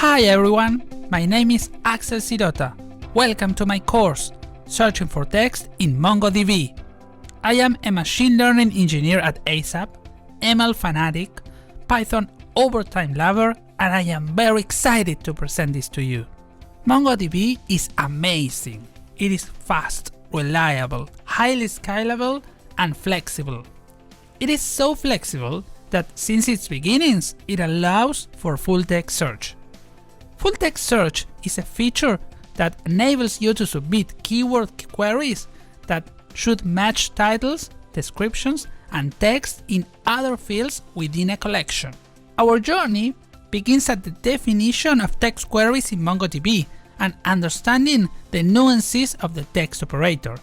Hi everyone, my name is Axel Sirota. Welcome to my course, Searching for Text in MongoDB. I am a machine learning engineer at ASAP, ML fanatic, Python overtime lover, and I am very excited to present this to you. MongoDB is amazing. It is fast, reliable, highly scalable, and flexible. It is so flexible that since its beginnings, it allows for full-text search. Full-text search is a feature that enables you to submit keyword queries that should match titles, descriptions, and text in other fields within a collection. Our journey begins at the definition of text queries in MongoDB and understanding the nuances of the text operator.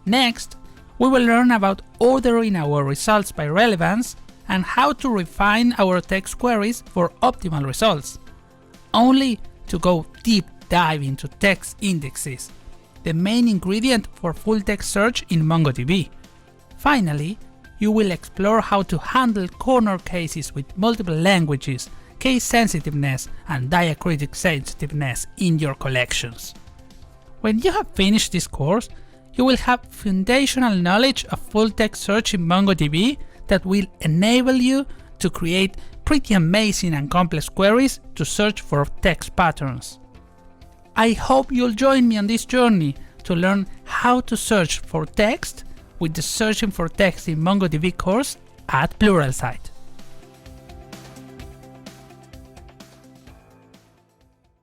Next, we will learn about ordering our results by relevance and how to refine our text queries for optimal results, only to go deep dive into text indexes, the main ingredient for full-text search in MongoDB. Finally, you will explore how to handle corner cases with multiple languages, case-sensitiveness, and diacritic sensitiveness in your collections. When you have finished this course, you will have foundational knowledge of full-text search in MongoDB that will enable you to create pretty amazing and complex queries to search for text patterns. I hope you'll join me on this journey to learn how to search for text with the Searching for Text in MongoDB course at Pluralsight.